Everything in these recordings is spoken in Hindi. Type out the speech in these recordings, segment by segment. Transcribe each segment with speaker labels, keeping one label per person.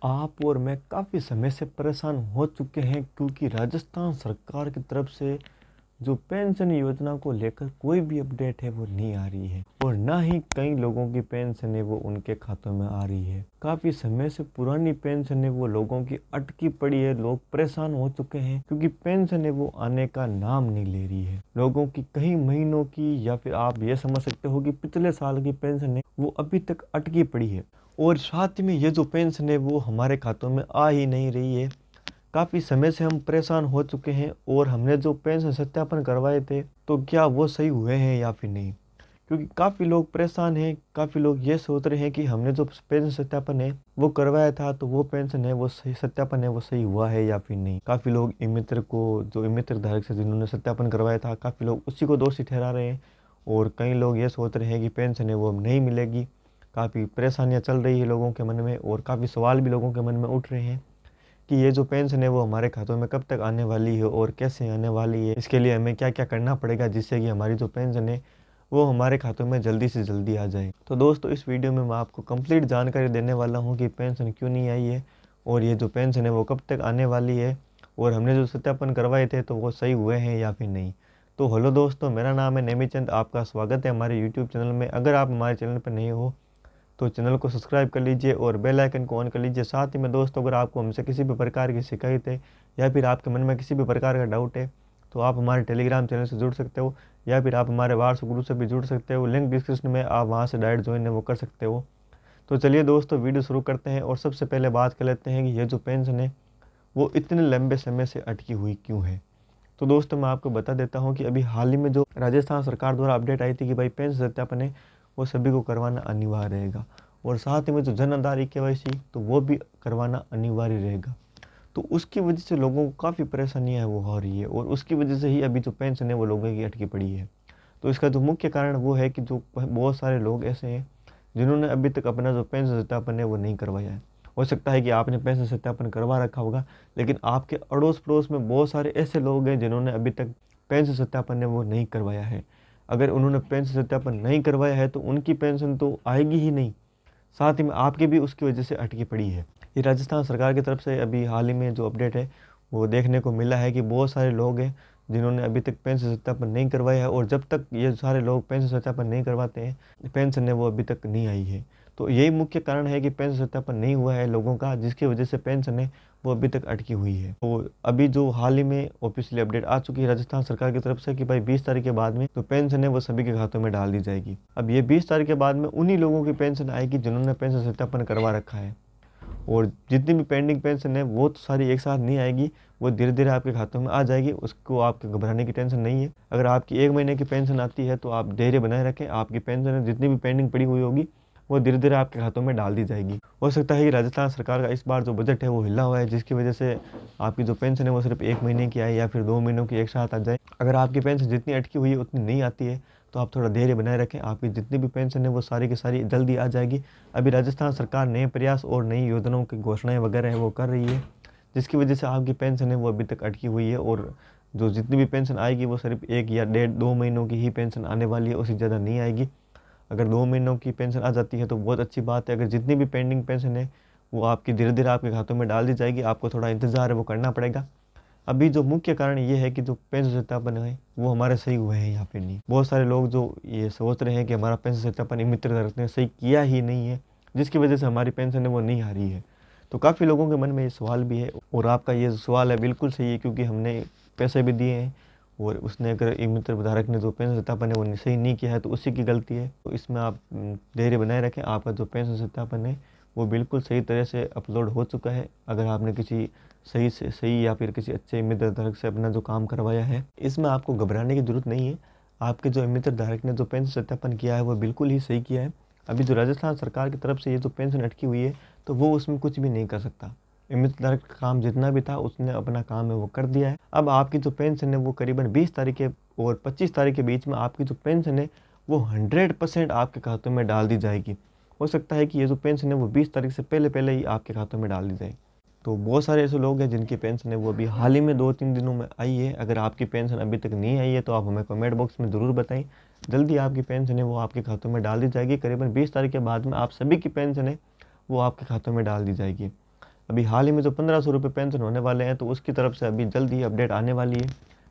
Speaker 1: आप और मैं काफ़ी समय से परेशान हो चुके हैं क्योंकि राजस्थान सरकार की तरफ से जो पेंशन योजना को लेकर कोई भी अपडेट है वो नहीं आ रही है और ना ही कई लोगों की पेंशन है वो उनके खातों में आ रही है। काफ़ी समय से पुरानी पेंशन है वो लोगों की अटकी पड़ी है। लोग परेशान हो चुके हैं क्योंकि पेंशन है वो आने का नाम नहीं ले रही है। लोगों की कई महीनों की या फिर आप ये समझ सकते हो कि पिछले साल की पेंशन है वो अभी तक अटकी पड़ी है और साथ में ये जो पेंशन है वो हमारे खातों में आ ही नहीं रही है। काफ़ी समय से हम परेशान हो चुके हैं और हमने जो पेंशन सत्यापन करवाए थे तो क्या वो सही हुए हैं या फिर नहीं, क्योंकि काफ़ी लोग परेशान हैं। काफ़ी लोग ये सोच रहे हैं कि हमने जो पेंशन सत्यापन है वो करवाया था तो वो पेंशन है वो सही सत्यापन है वो सही हुआ है या फिर नहीं। काफ़ी लोग ई मित्र को जो ई मित्र धारक से जिन्होंने सत्यापन करवाया था काफ़ी लोग उसी को दोषी ठहरा रहे हैं और कई लोग ये सोच रहे हैं कि पेंशन है वो अब नहीं मिलेगी। काफ़ी परेशानियाँ चल रही है लोगों के मन में और काफ़ी सवाल भी लोगों के मन में उठ रहे हैं कि ये जो पेंशन है वो हमारे खातों में कब तक आने वाली है और कैसे आने वाली है, इसके लिए हमें क्या क्या करना पड़ेगा जिससे कि हमारी जो पेंशन है वो हमारे खातों में जल्दी से जल्दी आ जाए। तो दोस्तों इस वीडियो में मैं आपको कंप्लीट जानकारी देने वाला हूँ कि पेंशन क्यों नहीं आई है और ये जो पेंशन है वो कब तक आने वाली है और हमने जो सत्यापन करवाए थे तो वो सही हुए हैं या फिर नहीं। तो हेलो दोस्तों, मेरा नाम है नेमीचंद, आपका स्वागत है हमारे यूट्यूब चैनल में। अगर आप हमारे चैनल पर नहीं हो तो चैनल को सब्सक्राइब कर लीजिए और बेल आइकन को ऑन कर लीजिए। साथ ही में दोस्तों, अगर आपको हमसे किसी भी प्रकार की शिकायत है या फिर आपके मन में किसी भी प्रकार का डाउट है तो आप हमारे टेलीग्राम चैनल से जुड़ सकते हो या फिर आप हमारे व्हाट्सएप ग्रुप से भी जुड़ सकते हो। लिंक डिस्क्रिप्शन में, आप वहाँ से डायरेक्ट ज्वाइन है वो कर सकते हो। तो चलिए दोस्तों वीडियो शुरू करते हैं और सबसे पहले बात कर लेते हैं कि ये जो पेंशन है वो इतने लंबे समय से अटकी हुई क्यों है। तो दोस्तों मैं आपको बता देता हूँ कि अभी हाल ही में जो राजस्थान सरकार द्वारा अपडेट आई थी कि भाई पेंशन सत्यापन है वो सभी को करवाना अनिवार्य रहेगा और साथ ही में जो जन आधार केवाईसी तो वो भी करवाना अनिवार्य रहेगा। तो उसकी वजह से लोगों को काफ़ी परेशानियाँ वो हो रही है और उसकी वजह से ही अभी जो पेंशन है वो लोगों की अटकी पड़ी है। तो इसका जो मुख्य कारण वो है कि जो बहुत सारे लोग ऐसे हैं जिन्होंने अभी तक अपना जो पेंशन सत्यापन है वो नहीं करवाया है। हो सकता है कि आपने पेंशन सत्यापन करवा रखा होगा लेकिन आपके अड़ोस पड़ोस में बहुत सारे ऐसे लोग हैं जिन्होंने अभी तक पेंशन सत्यापन है वो नहीं करवाया है। अगर उन्होंने पेंशन सत्यापन नहीं करवाया है तो उनकी पेंशन तो आएगी ही नहीं, साथ ही में आपकी भी उसकी वजह से अटकी पड़ी है। ये राजस्थान सरकार की तरफ से अभी हाल ही में जो अपडेट है वो देखने को मिला है कि बहुत सारे लोग हैं जिन्होंने अभी तक पेंशन सत्यापन नहीं करवाया है और जब तक ये सारे लोग पेंशन सत्यापन नहीं करवाते हैं पेंशन है वो अभी तक नहीं आई है। तो यही मुख्य कारण है कि पेंशन सत्यापन नहीं हुआ है लोगों का, जिसकी वजह से पेंशन है वो अभी तक अटकी हुई है। तो अभी जो हाल ही में ऑफिशियली अपडेट आ चुकी है राजस्थान सरकार की तरफ से कि भाई 20 तारीख के बाद में तो पेंशन है वो सभी के खातों में डाल दी जाएगी। अब ये 20 तारीख के बाद में उन्हीं लोगों की पेंशन आएगी जिन्होंने पेंशन सत्यापन करवा रखा है और जितनी भी पेंडिंग पेंशन है वो तो सारी एक साथ नहीं आएगी, वो धीरे धीरे आपके खातों में आ जाएगी। उसको आपके घबराने की टेंशन नहीं है। अगर आपकी 1 महीने की पेंशन आती है तो आप धैर्य बनाए रखें, आपकी पेंशन जितनी भी पेंडिंग पड़ी हुई होगी वो धीरे धीरे आपके खातों में डाल दी जाएगी। हो सकता है कि राजस्थान सरकार का इस बार जो बजट है वो हिला हुआ है जिसकी वजह से आपकी जो पेंशन है वो सिर्फ 1 महीने की आए या फिर 2 महीनों की एक साथ आ जाए। अगर आपकी पेंशन जितनी अटकी हुई है उतनी नहीं आती है तो आप थोड़ा धैर्य बनाए रखें, आपकी जितनी भी पेंशन है वो सारी की सारी जल्दी आ जाएगी। अभी राजस्थान सरकार नए प्रयास और नई योजनाओं की घोषणाएं वगैरह है वो कर रही है जिसकी वजह से आपकी पेंशन है वो अभी तक अटकी हुई है और जो जितनी भी पेंशन आएगी वो सिर्फ 1 या 1.5 2 महीनों की ही पेंशन आने वाली है, उससे ज़्यादा नहीं आएगी। अगर 2 महीनों की पेंशन आ जाती है तो बहुत अच्छी बात है। अगर जितनी भी पेंडिंग पेंशन है वो आपकी धीरे धीरे आपके खातों में डाल दी जाएगी। आपको थोड़ा इंतज़ार है वो करना पड़ेगा। अभी जो मुख्य कारण ये है कि जो पेंशन सत्यापन है वो हमारे सही हुए हैं या फिर नहीं। बहुत सारे लोग जो ये सोच रहे हैं कि हमारा पेंशन सत्यापन मित्र धारक ने सही किया ही नहीं है जिसकी वजह से हमारी पेंशन है वो नहीं आ रही है। तो काफ़ी लोगों के मन में ये सवाल भी है और आपका ये सवाल है बिल्कुल सही है क्योंकि हमने पैसे भी दिए हैं और उसने अगर ई मित्र धारक ने जो पेंशन सत्यापन है वो सही नहीं किया है तो उसी की गलती है। तो इसमें आप धैर्य बनाए रखें, आपका जो पेंशन सत्यापन है वो बिल्कुल सही तरह से अपलोड हो चुका है। अगर आपने किसी सही से सही या फिर किसी अच्छे मित्र धारक से अपना जो काम करवाया है इसमें आपको घबराने की ज़रूरत नहीं है। आपके जो मित्र धारक ने जो पेंशन सत्यापन किया है वो बिल्कुल ही सही किया है। अभी जो राजस्थान सरकार की तरफ से ये जो पेंशन अटकी हुई है तो वो उसमें कुछ भी नहीं कर सकता। मित्र धारक का काम जितना भी था उसने अपना काम है वो कर दिया है। अब आपकी जो पेंशन है वो करीबन 20 तारीख के और 25 तारीख के बीच में आपकी जो पेंशन है वो 100% आपके खातों में डाल दी जाएगी। हो सकता है कि ये जो पेंशन है वो 20 तारीख से पहले पहले ही आपके खातों में डाल दी जाए। तो बहुत सारे ऐसे लोग हैं जिनकी पेंशन है वो अभी हाल ही में 2-3 दिनों में आई है। अगर आपकी पेंशन अभी तक नहीं आई है तो आप हमें कमेंट बॉक्स में ज़रूर बताएं। जल्दी आपकी पेंशन है वो आपके खातों में डाल दी जाएगी। करीबन 20 तारीख के बाद में आप सभी की पेंशन है वो आपके खातों में डाल दी जाएगी। अभी हाल ही में जो 1500 रुपये पेंशन होने वाले हैं, तो उसकी तरफ से अभी जल्द ही अपडेट आने वाली है।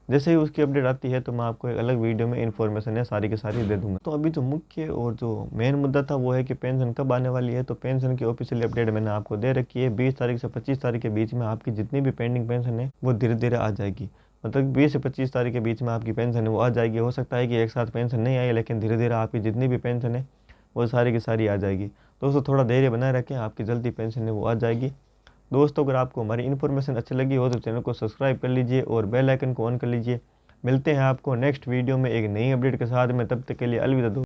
Speaker 1: जैसे ही उसकी अपडेट आती है तो मैं आपको एक अलग वीडियो में इन्फॉर्मेशन है सारी की सारी दे दूंगा। तो अभी जो मुख्य और जो मेन मुद्दा था वो है कि पेंशन कब आने वाली है। तो पेंशन की ऑफिशियल अपडेट मैंने आपको दे रखी है। 20 तारीख से 25 तारीख के बीच में आपकी जितनी भी पेंडिंग पेंशन है वो धीरे धीरे आ जाएगी। मतलब 20 से 25 तारीख के बीच में आपकी पेंशन है वो आ जाएगी। हो सकता है कि एक साथ पेंशन नहीं आए, लेकिन धीरे धीरे आपकी जितनी भी पेंशन है वो सारी की सारी आ जाएगी। दोस्तों थोड़ा धैर्य बनाए रखें, आपकी जल्दी पेंशन है वो आ जाएगी। दोस्तों अगर आपको हमारी इन्फॉर्मेशन अच्छी लगी हो तो चैनल को सब्सक्राइब कर लीजिए और बेल आइकन को ऑन कर लीजिए। मिलते हैं आपको नेक्स्ट वीडियो में एक नई अपडेट के साथ में, तब तक के लिए अलविदा।